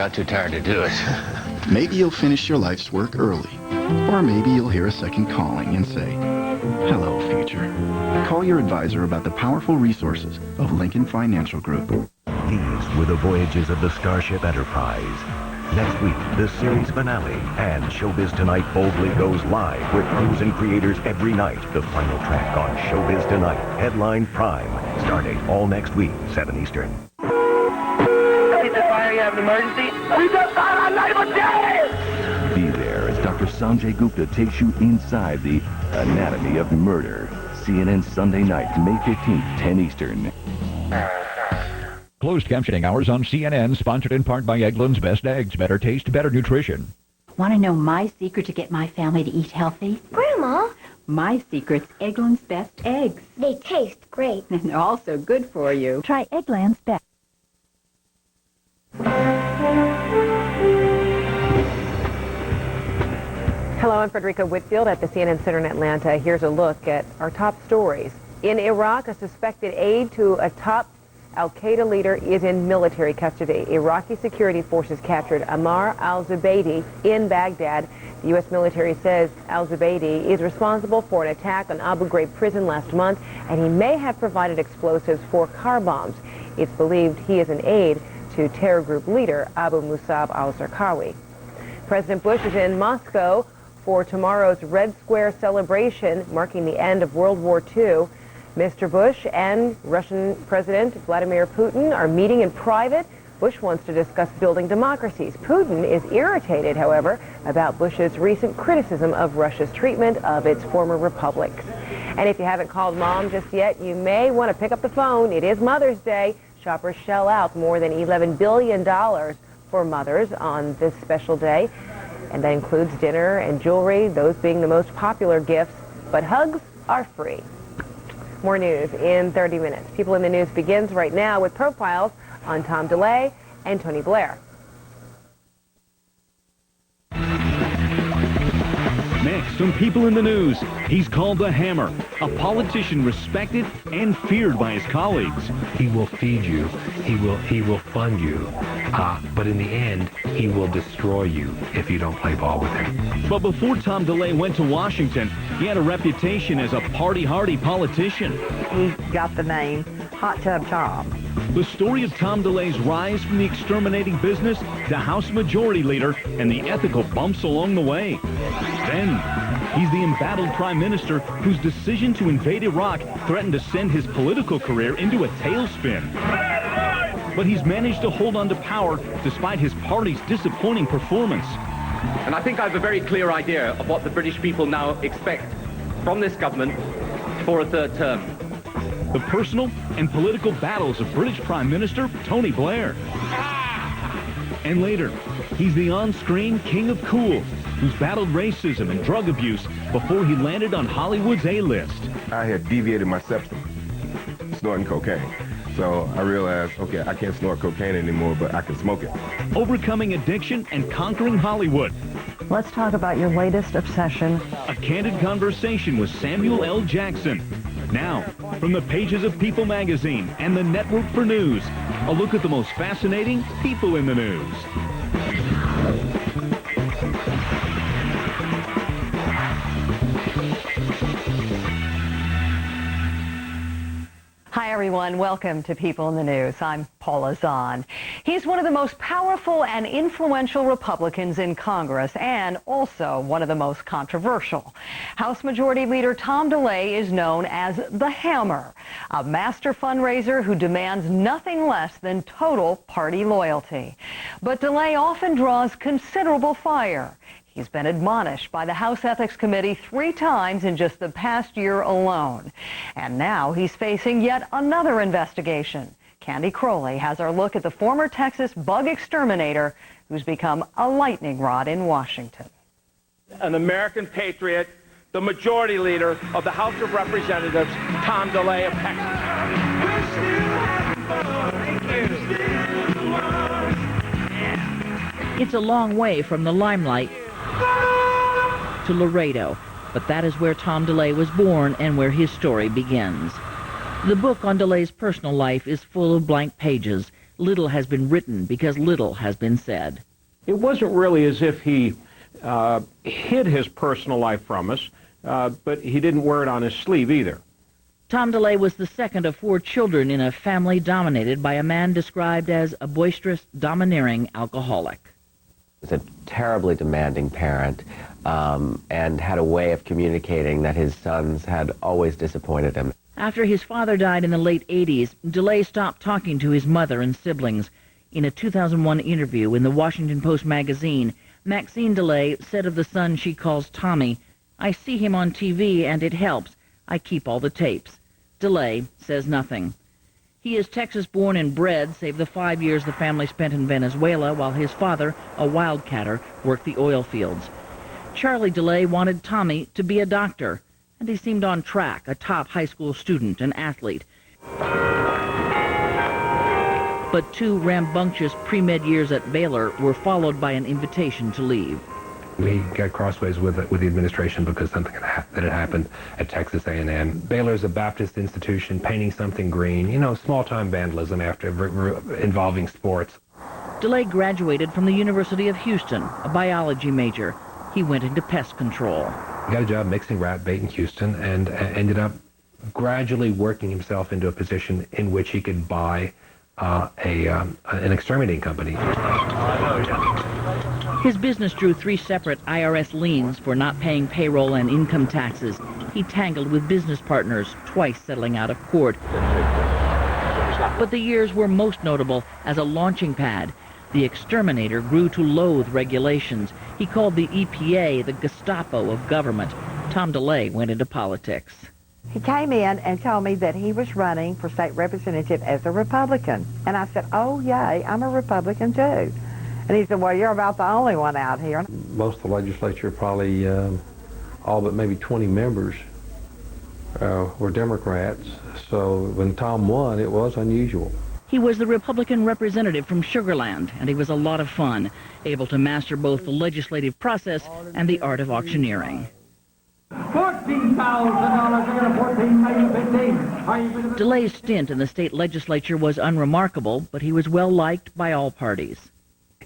Got too tired to do it. Maybe you'll finish your life's work early. Or maybe you'll hear a second calling and say, hello, future. Call your advisor about the powerful resources of Lincoln Financial Group. These were the voyages of the Starship Enterprise. Next week, the series finale, and Showbiz Tonight boldly goes live with crews and creators every night. The final track on Showbiz Tonight, Headline Prime, starting all next week, 7 Eastern. Is the fire? You have an emergency? We just got a neighbor dead! Be there as Dr. Sanjay Gupta takes you inside the anatomy of murder. CNN Sunday night, May 15th, 10 Eastern. Closed captioning hours on CNN, sponsored in part by Eggland's Best Eggs. Better taste, better nutrition. Want to know my secret to get my family to eat healthy? Grandma, My secret's Eggland's Best Eggs. they taste great. And they're also good for you. Try Eggland's Best. Hello, I'm Frederica Whitfield at the CNN Center in Atlanta. Here's a look at our top stories. In Iraq, a suspected aide to a top al-Qaeda leader is in military custody. Iraqi security forces captured Ammar al-Zubaydi in Baghdad. The U.S. military says al-Zubaydi is responsible for an attack on Abu Ghraib prison last month, and he may have provided explosives for car bombs. It's believed he is an aide to terror group leader Abu Musab al-Zarqawi. President Bush is in Moscow for tomorrow's Red Square celebration marking the end of World War II. Mr. Bush and Russian President Vladimir Putin are meeting in private. Bush wants to discuss building democracies. Putin is irritated, however, about Bush's recent criticism of Russia's treatment of its former republics. And if you haven't called Mom just yet, you may want to pick up the phone. It is Mother's Day. Shoppers shell out more than $11 billion for mothers on this special day. And that includes dinner and jewelry, those being the most popular gifts. But hugs are free. More news in 30 minutes. People in the News begins right now with profiles on Tom DeLay and Tony Blair. Next, some People in the News. He's called the Hammer, a politician respected and feared by his colleagues. He will feed you. He will fund you. But in the end, he will destroy you if you don't play ball with him. But before Tom DeLay went to Washington, he had a reputation as a party-hardy politician. He got the name Hot Tub Tom. The story of Tom DeLay's rise from the exterminating business to House Majority Leader and the ethical bumps along the way. Then, he's the embattled prime minister whose decision to invade Iraq threatened to send his political career into a tailspin. But he's managed to hold on to power despite his party's disappointing performance. And I think I have a very clear idea of what the British people now expect from this government for a third term. The personal and political battles of British Prime Minister Tony Blair. And later, he's the on-screen king of cool, who's battled racism and drug abuse before he landed on Hollywood's A-list. I had deviated my septum, snorting cocaine. So I realized, okay, I can't snort cocaine anymore, but I can smoke it. Overcoming addiction and conquering Hollywood. Let's talk about your latest obsession. A candid conversation with Samuel L. Jackson. Now, from the pages of People magazine and the Network for News, a look at the most fascinating people in the news. Hi, everyone. Welcome to People in the News. I'm Paula Zahn. He's one of the most powerful and influential Republicans in Congress and also one of the most controversial. House Majority Leader Tom DeLay is known as the Hammer, a master fundraiser who demands nothing less than total party loyalty. But DeLay often draws considerable fire. He's been admonished by the House Ethics Committee 3 times in just the past year alone. And now he's facing yet another investigation. Candy Crowley has our look at the former Texas bug exterminator who's become a lightning rod in Washington. An American patriot, the majority leader of the House of Representatives, Tom DeLay of Texas. It's a long way from the limelight to Laredo, but that is where Tom DeLay was born and where his story begins. The book on DeLay's personal life is full of blank pages, little has been written because little has been said. It wasn't really as if he hid his personal life from us, but he didn't wear it on his sleeve either. Tom DeLay was the second of 4 children in a family dominated by a man described as a boisterous, domineering alcoholic. He was a terribly demanding parent and had a way of communicating that his sons had always disappointed him. After his father died in the late 80s, DeLay stopped talking to his mother and siblings. In a 2001 interview in the Washington Post magazine, Maxine DeLay said of the son she calls Tommy, "I see him on TV and it helps. I keep all the tapes." DeLay says nothing. He is Texas-born and bred, save the 5 years the family spent in Venezuela while his father, a wildcatter, worked the oil fields. Charlie DeLay wanted Tommy to be a doctor, and he seemed on track, a top high school student and athlete. But 2 rambunctious pre-med years at Baylor were followed by an invitation to leave. We got crossways with the administration because something that had happened at Texas A&M. Baylor is a Baptist institution, painting something green, small-time vandalism after involving sports. DeLay graduated from the University of Houston, a biology major. He went into pest control. He got a job mixing rat bait in Houston and ended up gradually working himself into a position in which he could buy an exterminating company. His business drew 3 separate IRS liens for not paying payroll and income taxes. He tangled with business partners, twice settling out of court. But the years were most notable as a launching pad. The exterminator grew to loathe regulations. He called the EPA the Gestapo of government. Tom DeLay went into politics. He came in and told me that he was running for state representative as a Republican. And I said, "Oh, yay, I'm a Republican too." And he said, "Well, you're about the only one out here." Most of the legislature, probably all but maybe 20 members, were Democrats. So when Tom won, it was unusual. He was the Republican representative from Sugar Land, and he was a lot of fun, able to master both the legislative process and the art of auctioneering. $14,000 DeLay's stint in the state legislature was unremarkable, but he was well liked by all parties.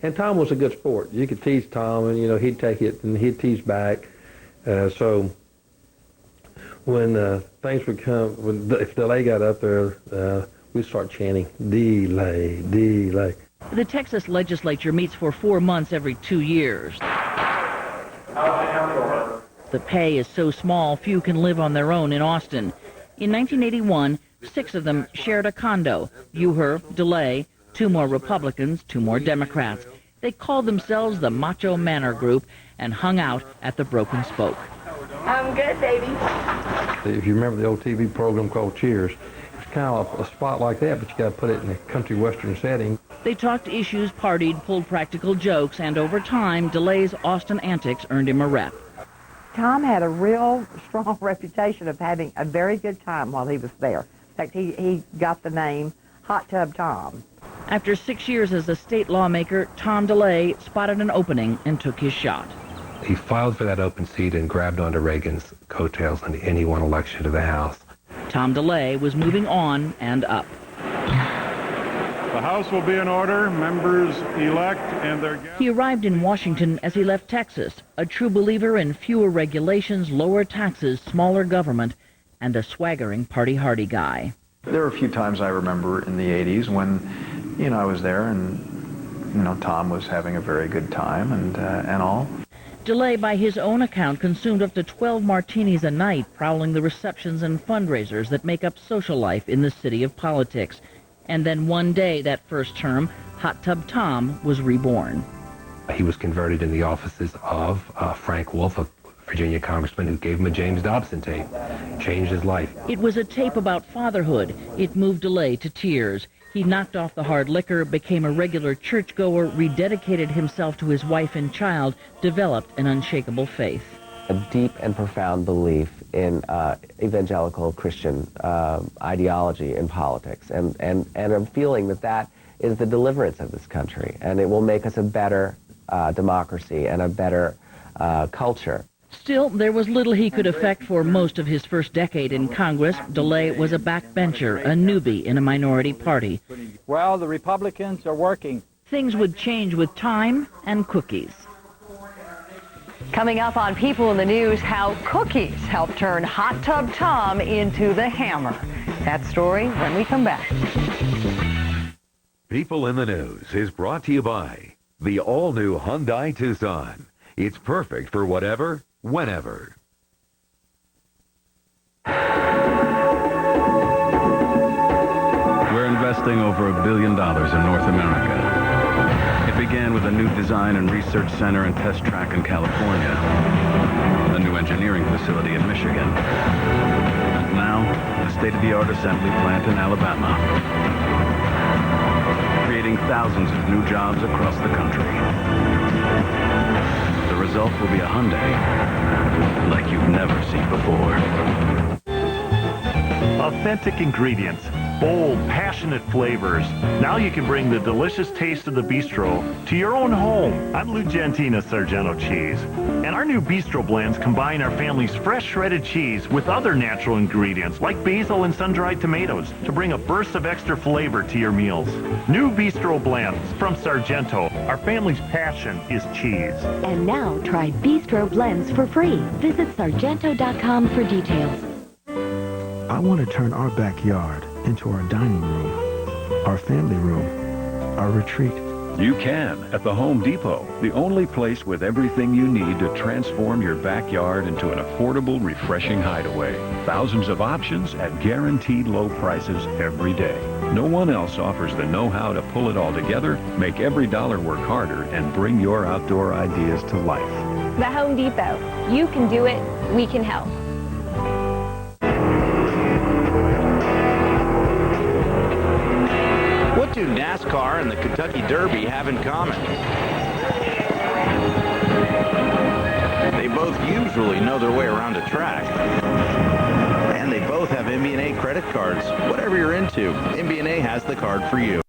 And Tom was a good sport. You could tease Tom, and he'd take it and he'd tease back. So when things would come, if DeLay got up there, we'd start chanting, "DeLay, DeLay." The Texas legislature meets for 4 months every 2 years. The pay is so small, few can live on their own in Austin. In 1981, 6 of them shared a condo. Buher, DeLay, 2 more Republicans, 2 more Democrats. They called themselves the Macho Manor Group and hung out at the Broken Spoke. I'm good, baby. If you remember the old TV program called Cheers, it's kind of a spot like that, but you got to put it in a country western setting. They talked issues, partied, pulled practical jokes, and over time, DeLay's Austin antics earned him a rep. Tom had a real strong reputation of having a very good time while he was there. In fact, he got the name Hot Tub Tom. After 6 years as a state lawmaker, Tom DeLay spotted an opening and took his shot. He filed for that open seat and grabbed onto Reagan's coattails, and he won election to the House. Tom DeLay was moving on and up. The House will be in order. Members elect and their guests. He arrived in Washington as he left Texas, a true believer in fewer regulations, lower taxes, smaller government, and a swaggering party-hardy guy. There were a few times I remember in the 80s when, I was there and, Tom was having a very good time and all. DeLay, by his own account, consumed up to 12 martinis a night, prowling the receptions and fundraisers that make up social life in the city of politics. And then one day, that first term, Hot Tub Tom was reborn. He was converted in the offices of Frank Wolf, a Virginia congressman who gave him a James Dobson tape. Changed his life. It was a tape about fatherhood. It moved DeLay to tears. He knocked off the hard liquor, became a regular churchgoer, rededicated himself to his wife and child, developed an unshakable faith. A deep and profound belief in evangelical Christian ideology in politics, and a feeling that is the deliverance of this country, and it will make us a better democracy and a better culture. Still, there was little he could affect for most of his first decade in Congress. DeLay was a backbencher, a newbie in a minority party. Well, the Republicans are working. Things would change with time and cookies. Coming up on People in the News, how cookies help turn Hot Tub Tom into the Hammer. That story when we come back. People in the News is brought to you by the all-new Hyundai Tucson. It's perfect for whatever, whenever. We're investing over $1 billion in North America. It began with a new design and research center and test track in California, a new engineering facility in Michigan, and now a state-of-the-art assembly plant in Alabama, creating thousands of new jobs across the country. The result will be a Hyundai like you've never seen before. Authentic ingredients, bold, passionate flavors. Now you can bring the delicious taste of the bistro to your own home. I'm Lou Gentina Sargento Cheese, and our new bistro blends combine our family's fresh shredded cheese with other natural ingredients like basil and sun-dried tomatoes to bring a burst of extra flavor to your meals. New bistro blends from Sargento. Our family's passion is cheese. And now try Bistro Blends for free. Visit Sargento.com for details. I want to turn our backyard into our dining room, our family room, our retreat. You can at the Home Depot, the only place with everything you need to transform your backyard into an affordable, refreshing hideaway. Thousands of options at guaranteed low prices every day. No one else offers the know-how to pull it all together, make every dollar work harder, and bring your outdoor ideas to life. The Home Depot. You can do it. We can help. What do NASCAR and the Kentucky Derby have in common? They both usually know their way around a track. And they both have MB&A credit cards. Whatever you're into, MB&A has the card for you.